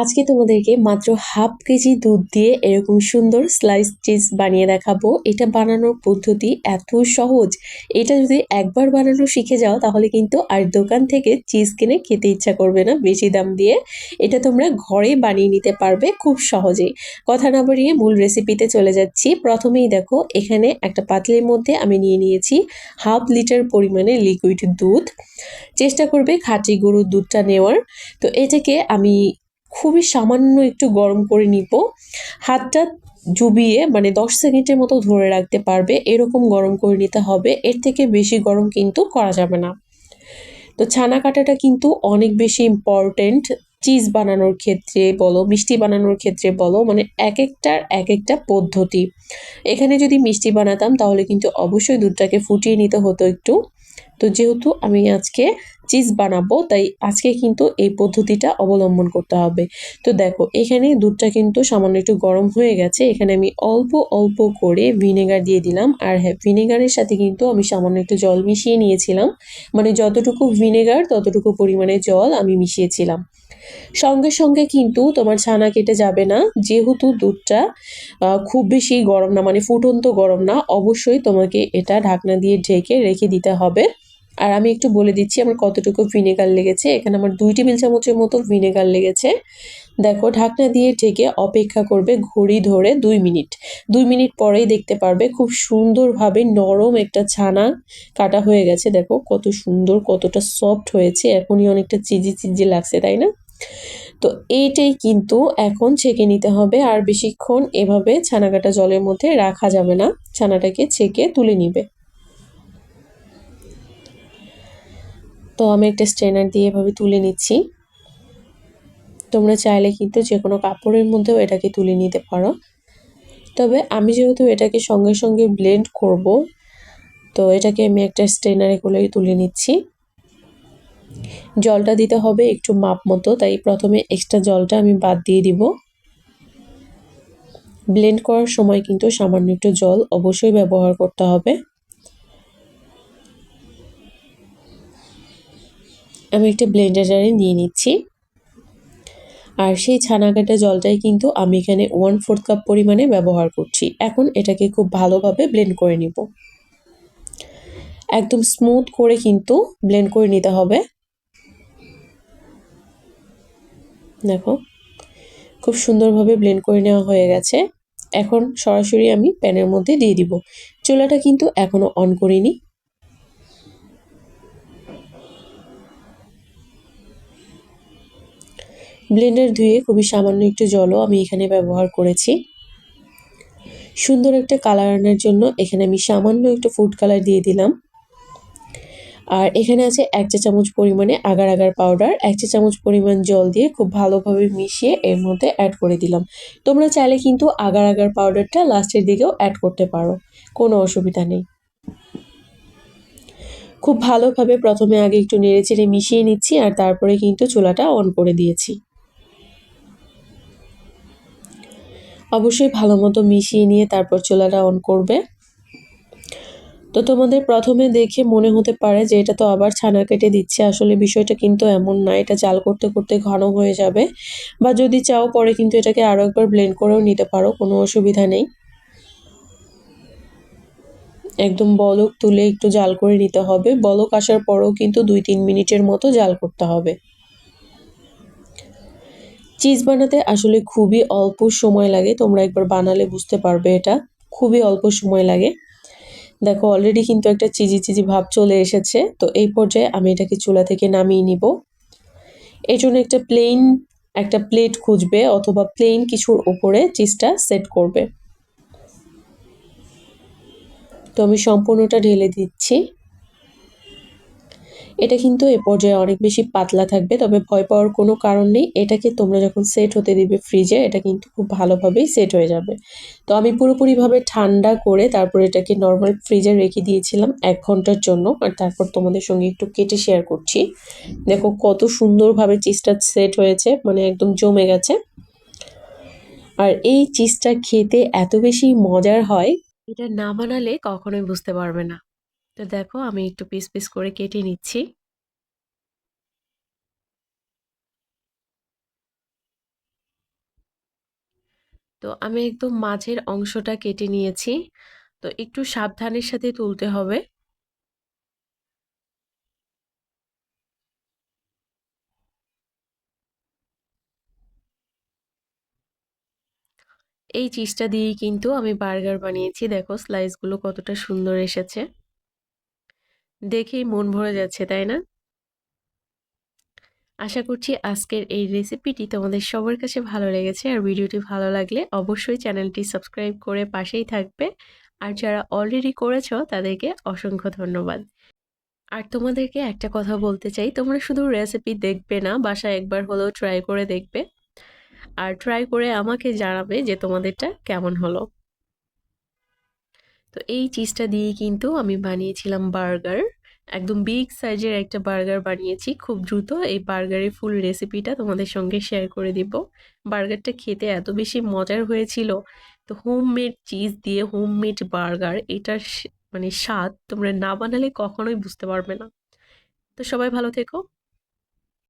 আজকে তোমাদেরকে মাত্র হাফ কেজি দুধ দিয়ে এরকম সুন্দর স্লাইস চিজ বানিয়ে দেখাবো। এটা বানানোর পদ্ধতি এত সহজ। এটা যদি একবার বানানো শিখে যাও তাহলে কিন্তু আর দোকান থেকে চিজ কিনে খেতে ইচ্ছা করবে না বেশি দাম দিয়ে। এটা তোমরা ঘরে বানিয়ে নিতে পারবে খুব সহজেই। কথা না বাড়িয়ে মূল রেসিপিতে চলে যাচ্ছি। প্রথমেই দেখো এখানে একটা পাতিলের মধ্যে আমি নিয়ে নিয়েছি হাফ লিটার পরিমাণে লিকুইড দুধ। চেষ্টা করবে খাঁটি গরুর দুধটা নেওয়ার। তো এটাকে আমি খুবই সামান্য একটু গরম করে নিব। হাতটা ডুবিয়ে মানে 10 সেকেন্ডের মতো ধরে রাখতে পারবে এরকম গরম করে নিতে হবে। এর থেকে বেশি গরম কিন্তু করা যাবে না। তো ছানা কাটাটা কিন্তু অনেক বেশি ইম্পর্টেন্ট। চিজ বানানোর ক্ষেত্রে বলো, মিষ্টি বানানোর ক্ষেত্রে বলো, মানে একেকটার একেকটা পদ্ধতি। এখানে যদি মিষ্টি বানাতাম তাহলে কিন্তু অবশ্যই দুধটাকে ফুটিয়ে নিতে হতো একটু। তো যেহেতু আমি আজকে চিজ বানাবো তাই আজকে কিন্তু এই পদ্ধতিটা অবলম্বন করতে হবে। তো দেখো এখানে দুধটা কিন্তু সামান্য একটু গরম হয়ে গেছে। এখানে আমি অল্প অল্প করে ভিনেগার দিয়ে দিলাম। আর হ্যাঁ, ভিনেগারের সাথে কিন্তু আমি সামান্য একটু জল মিশিয়ে নিয়েছিলাম। মানে যতটুকু ভিনেগার ততটুকু পরিমাণে জল আমি মিশিয়েছিলাম। সঙ্গে সঙ্গে কিন্তু তোমার ছানা কেটে যাবে না, যেহেতু দুধটা খুব বেশি গরম না, মানে ফুটন্ত গরম না। অবশ্যই তোমাকে এটা ঢাকনা দিয়ে ঢেকে রেখে দিতে হবে। আর আমি একটু বলে দিচ্ছি আমার কতটুকু ভিনেগার লেগেছে। এখানে আমার 2 টেবিল চামচের মতো ভিনেগার লেগেছে। দেখো ঢাকনা দিয়ে ঢেকে অপেক্ষা করবে ঘড়ি ধরে 2 মিনিট। 2 মিনিট পরেই দেখতে পারবে খুব সুন্দরভাবে নরম একটা ছানা কাটা হয়ে গেছে। দেখো কত সুন্দর, কতটা সফট হয়েছে। এখনই অনেকটা চিজি চিজি লাগছে, তাই না? তো এইটাই কিন্তু এখন ছেঁকে নিতে হবে। আর বেশিক্ষণ এভাবে ছানা কাটা জলের মধ্যে রাখা যাবে না। ছানাটাকে ছেঁকে তুলে নিবে। তো আমি একটা স্ট্রেনার দিয়ে এভাবে তুলে নিচ্ছি। তোমরা চাইলে কিন্তু যে কোনো কাপড়ের মধ্যেও এটাকে তুলে নিতে পারো। তবে আমি যেহেতু এটাকে সঙ্গে সঙ্গে ব্লেন্ড করব, তো এটাকে আমি একটা স্ট্রেনারে করেই তুলে নিচ্ছি। জলটা দিতে হবে একটু মাপ মতো, তাই প্রথমে এক্সট্রা জলটা আমি বাদ দিয়ে দিব। ব্লেন্ড করার সময় কিন্তু সামান্য একটু জল অবশ্যই ব্যবহার করতে হবে। আমি একটা ব্লেন্ডার জারে নিয়ে নিচ্ছি। আর সেই ছানা কাটা জলটাই কিন্তু আমি এখানে 1/4 কাপ পরিমাণে ব্যবহার করছি। এখন এটাকে খুব ভালোভাবে ব্লেন্ড করে নিব। একদম স্মুথ করে কিন্তু ব্লেন্ড করে নিতে হবে। দেখো খুব সুন্দরভাবে ব্লেন্ড করে নেওয়া হয়ে গেছে। এখন সরাসরি আমি প্যানের মধ্যে দিয়ে দিব। চুলাটা কিন্তু এখনো অন করিনি। ব্লেন্ডার ধুয়ে খুবই সামান্য একটু জলও আমি এখানে ব্যবহার করেছি। সুন্দর একটা কালার আনার জন্য এখানে আমি সামান্য একটু ফুড কালার দিয়ে দিলাম। আর এখানে আছে 1 চা চামচ পরিমাণে আগার আগার পাউডার। 1 চা চামচ পরিমাণ জল দিয়ে খুব ভালোভাবে মিশিয়ে এর মধ্যে অ্যাড করে দিলাম। তোমরা চাইলে কিন্তু আগার আগার পাউডারটা লাস্টের দিকেও অ্যাড করতে পারো, কোনো অসুবিধা নেই। খুব ভালোভাবে প্রথমে আগে একটু নেড়েচেড়ে মিশিয়ে নিচ্ছি আর তারপরে কিন্তু চুলাটা অন করে দিয়েছি। অবশ্যই ভালো মতো মিশিয়ে নিয়ে তারপর চুলাটা অন করবে। তো তোমাদের প্রথমে দেখে মনে হতে পারে যে এটা তো আবার ছানা কেটে দিচ্ছে। আসলে বিষয়টা কিন্তু এমন না। এটা জাল করতে করতে ঘন হয়ে যাবে। বা যদি চাও পরে কিন্তু এটাকে আরো একবার ব্লেন্ড করেও নিতে পারো, কোনো অসুবিধা নেই। একদম বলক তুলে একটু জাল করে নিতে হবে। বলক আসার পরেও কিন্তু 2-3 মিনিটের মতো জাল করতে হবে। চিজ বানাতে আসলে খুবই অল্প সময় লাগে। তোমরা একবার বানালে বুঝতে পারবে এটা। খুবই অল্প সময় লাগে। দেখো অলরেডি কিন্তু একটা চিজি চিজি ভাব চলে এসেছে। তো এই পর্যায়ে আমি এটাকে চুলা থেকে নামিয়ে নিব। এই জন্য একটা প্লেট খুঁজবে অথবা প্লেন কিছুর উপরে চিজটা সেট করবে। তো আমি সম্পূর্ণটা ঢেলে দিচ্ছি। এটা কিন্তু এ পর্যায়ে অনেক বেশি পাতলা থাকবে, তবে ভয় পাওয়ার কোনো কারণ নেই। এটাকে তোমরা যখন সেট হতে দিবে ফ্রিজে, এটা কিন্তু খুব ভালোভাবেই সেট হয়ে যাবে। তো আমি পুরোপুরিভাবে ঠান্ডা করে তারপর এটাকে নর্মাল ফ্রিজে রেখে দিয়েছিলাম 1 ঘন্টার জন্য। আর তারপর তোমাদের সঙ্গে একটু কেটে শেয়ার করছি। দেখো কত সুন্দরভাবে চিজটা সেট হয়েছে, মানে একদম জমে গেছে। আর এই চিজটা খেতে এত বেশি মজার হয়, এটা না বানালে কখনোই বুঝতে পারবে না। তো দেখো আমি একটু পিস পিস করে কেটে নিচ্ছি। তো আমি একদম মাঝের অংশটা কেটে নিয়েছি। তো একটু সাবধানের সাথে তুলতে হবে। এই চিজটা দিয়েই কিন্তু আমি বার্গার বানিয়েছি। দেখো স্লাইসগুলো কতটা সুন্দর এসেছে। দেখেই মন ভরে যাচ্ছে, তাই না? আশা করছি আজকের এই রেসিপিটি তোমাদের সবার কাছে ভালো লেগেছে। আর ভিডিওটি ভালো লাগলে অবশ্যই চ্যানেলটি সাবস্ক্রাইব করে পাশেই থাকবে। আর যারা অলরেডি করেছো তাদেরকে অসংখ্য ধন্যবাদ। আর তোমাদেরকে একটা কথা বলতে চাই, তোমরা শুধু রেসিপি দেখবে না, বাসায় একবার হলেও ট্রাই করে দেখবে। আর ট্রাই করে আমাকে জানাবে যে তোমাদেরটা কেমন হলো। তো এই চিজটা দিয়ে কিন্তু আমি বানিয়েছিলাম বার্গার। একদম বিগ সাইজের একটা বার্গার বানিয়েছি। খুব দ্রুত এই বার্গারের ফুল রেসিপিটা তোমাদের সঙ্গে শেয়ার করে দিব। বার্গারটা খেতে এত বেশি মজার হয়েছিল। তো হোমমেড চিজ দিয়ে হোমমেড বার্গার, এটার মানে স্বাদ তোমরা না বানালে কখনোই বুঝতে পারবে না। তো সবাই ভালো থেকো।